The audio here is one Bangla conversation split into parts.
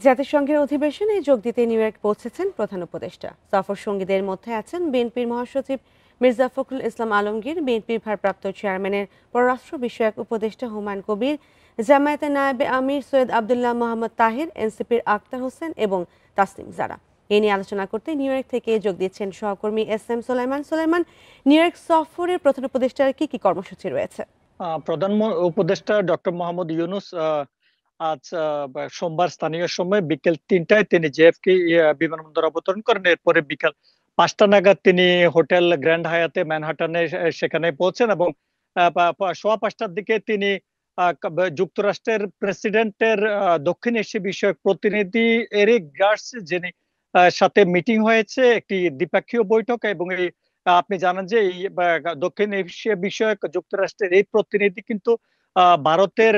জাতিসংঘের অধিবেশনে যোগ দিতে নিউ ইয়র্ক পৌঁছেছেন প্রধান উপদেষ্টা। সফর সঙ্গীদের মধ্যে আছেন বিএনপির মহাসচিব মির্জা ফখরুল ইসলাম আলমগীর, বিএনপির ভারপ্রাপ্ত চেয়ারম্যানের পররাষ্ট্র বিষয়ক উপদেষ্টা হুমায়ুন কবির, জামায়াতে নায়েবে আমির সৈয়দ আবদুল্লাহ মোহাম্মদ তাহির, এনসিপির আক্তার হোসেন এবং তাসনিম জারা। এ নিয়ে আলোচনা করতে নিউ ইয়র্ক থেকে যোগ দিচ্ছেন সহকর্মী এস.এম. সোলাইমান। নিউ ইয়র্ক সফরের প্রধান উপদেষ্টার কি কি কর্মসূচি রয়েছে? প্রধান উপদেষ্টা ডক্টর মোহাম্মদ ইউনূস আজ সোমবার স্থানীয় সময় বিকেল ৩টায় তিনি জেএফকে বিমানবন্দর অবতরণ করেন। এরপরে বিকাল ৫টা নাগাদ তিনি হোটেল গ্র্যান্ড হায়াতে ম্যানহাটনে সেখানে পৌঁছেন এবং সোয়া ৫টার দিকে তিনি যুক্তরাষ্ট্রের প্রেসিডেন্টের দক্ষিণ এশিয়া বিষয়ক প্রতিনিধি এরিক গার্স, যিনি সাথে মিটিং হয়েছে, একটি দ্বিপাক্ষীয় বৈঠক। এবং এই আপনি জানেন যে এই দক্ষিণ এশিয়া বিষয়ক যুক্তরাষ্ট্রের এই প্রতিনিধি কিন্তু ভারতের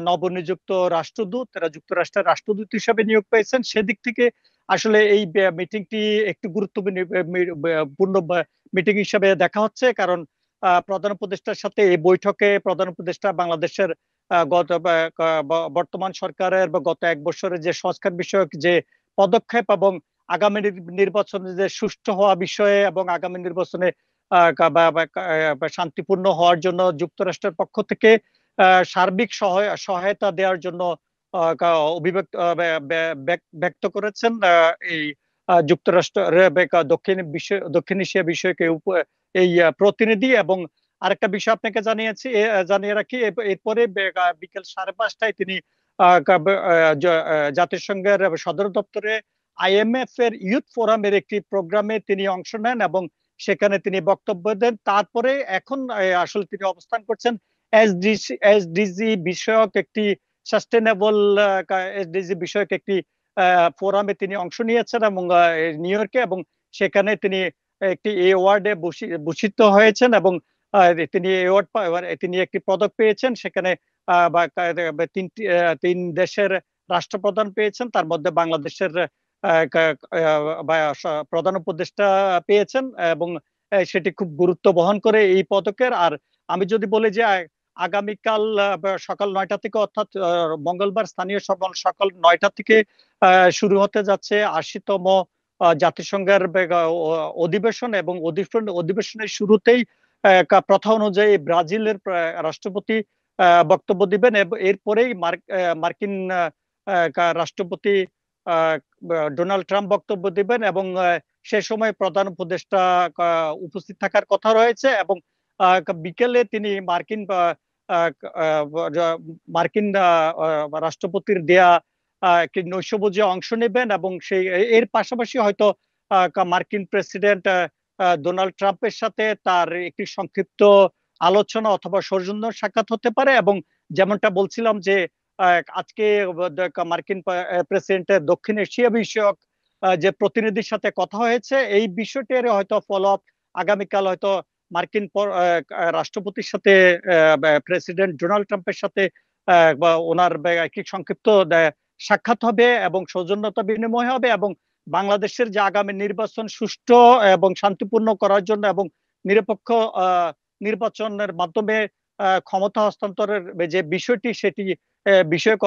নবনিযুক্ত রাষ্ট্রদূত, তারা যুক্তরাষ্ট্রের রাষ্ট্রদূত হিসেবে নিয়োগ পেয়েছেন। সেদিক থেকে আসলে এই মিটিংটি একটি গুরুত্বপূর্ণ মিটিং হিসেবে দেখা হচ্ছে, কারণ প্রধান উপদেষ্টার সাথে এই বৈঠকে প্রধান উপদেষ্টা বাংলাদেশের বর্তমান সরকারের বা গত ১ বছরের যে সংস্কার বিষয়ক যে পদক্ষেপ এবং আগামী নির্বাচনে যে সুষ্ঠু হওয়া বিষয়ে এবং আগামী নির্বাচনে শান্তিপূর্ণ হওয়ার জন্য যুক্তরাষ্ট্রের পক্ষ থেকে সার্বিক সহায়তা দেওয়ার জন্য অভিব্যক্ত ব্যক্ত করেছেন এই যুক্তরাষ্ট্রের দক্ষিণ এশিয়া বিষয়ক এই প্রতিনিধি। এবং আরেকটা বিষয় আপনাকে জানিয়ে রাখি, এরপরে বিকেল 5:30টায় তিনি জাতিসংঘের সদর দপ্তরে আইএমএফ এর ইউথ ফোরামের একটি প্রোগ্রামে তিনি অংশ নেন এবং সেখানে তিনি বক্তব্য দেন। তারপরে এখন আসলে তিনি অবস্থান করছেন এসডিজি বিষয়ক একটি সাস্টেনেবল এসডিজি বিষয়ক একটি ফোরামে তিনি অংশ নিয়েছেন এবং নিউ ইয়র্কে, এবং সেখানে তিনি একটি অ্যাওয়ার্ডে ভূষিত হয়েছেন এবং তিনি একটি পদক পেয়েছেন। সেখানে তিন দেশের রাষ্ট্রপ্রধান পেয়েছেন, তার মধ্যে বাংলাদেশের প্রধান উপদেষ্টা পেয়েছেন এবং সেটি খুব গুরুত্ব বহন করে এই পদকের। আর আমি যদি বলি যে আগামীকাল সকাল ৯টা থেকে, অর্থাৎ মঙ্গলবার স্থানীয় সময় সকাল ৯টা থেকে শুরু হতে যাচ্ছে ৮০তম জাতিসংঘের অধিবেশন। এবং অধিবেশনের শুরুতেই প্রথা অনুযায়ী ব্রাজিলের রাষ্ট্রপতি বক্তব্য দিবেন এবং এরপরেই মার্কিন রাষ্ট্রপতি ডোনাল্ড ট্রাম্প বক্তব্য দিবেন এবং সে সময় প্রধান উপদেষ্টা উপস্থিত থাকার কথা রয়েছে। এবং বিকেলে তিনি মার্কিন রাষ্ট্রপতির দেয়া একটি নৈশভোজে অংশ নেবেন এবং এর পাশাপাশি হয়তো মার্কিন প্রেসিডেন্ট ডোনাল্ড ট্রাম্পের সাথে তার একটি সংক্ষিপ্ত আলোচনা অথবা সৌজন্য সাক্ষাৎ হতে পারে। এবং যেমনটা বলছিলাম যে আজকে মার্কিন প্রেসিডেন্টের দক্ষিণ এশিয়া বিষয়ক যে প্রতিনিধির সাথে কথা হয়েছে, এই বিষয়টির হয়তো ফলো আপ আগামীকাল হয়তো মার্কিন রাষ্ট্রপতির সাথে প্রেসিডেন্ট ডোনাল্ড ট্রাম্পের সাথে ওনার একটি সংক্ষিপ্ত সাক্ষাৎ হবে এবং সৌজন্যতা বিনিময় হবে এবং বাংলাদেশের যে আগামী নির্বাচন সুষ্ঠু এবং শান্তিপূর্ণ করার জন্য এবং নিরপেক্ষ নির্বাচনের মাধ্যমে ক্ষমতা হস্তান্তরের যে বিষয়টি, সেটি বিষয়ে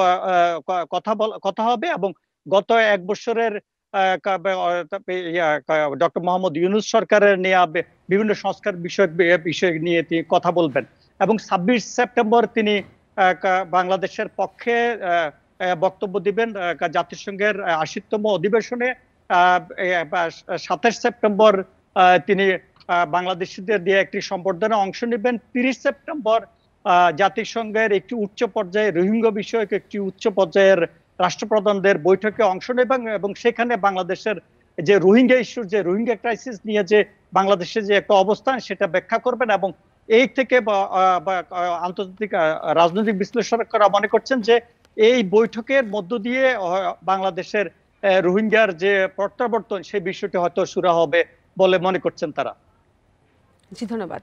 কথা হবে। এবং গত ১ বছরের ডক্টর মোহাম্মদ ইউনূস সরকারের নেওয়া বিভিন্ন সংস্কার বিষয় নিয়ে তিনি কথা বলবেন এবং ২৬ সেপ্টেম্বর তিনি বাংলাদেশের পক্ষে বক্তব্য দিবেন জাতিসংঘের ৮০তম অধিবেশনে। ২৭ সেপ্টেম্বর তিনি বাংলাদেশিদের দিয়ে একটি সম্বর্ধনা অংশ নেবেন। ৩০ সেপ্টেম্বর জাতিসংঘের একটি উচ্চ পর্যায়ে রোহিঙ্গা বিষয়ক একটি উচ্চ পর্যায়ের রাষ্ট্রপ্রধানদের বৈঠকে অংশ নেবেন এবং সেখানে বাংলাদেশের যে রোহিঙ্গা ইস্যুর, যে রোহিঙ্গা ক্রাইসিস নিয়ে যে বাংলাদেশের যে একটা অবস্থান, সেটা ব্যাখ্যা করবেন। এবং এই থেকে আন্তর্জাতিক রাজনৈতিক বিশ্লেষকরা মনে করছেন যে এই বৈঠকের মধ্য দিয়ে বাংলাদেশের রোহিঙ্গার যে প্রত্যাবর্তন, সেই বিষয়টি হয়তো শুরু হবে বলে মনে করছেন তারা। জি, ধন্যবাদ।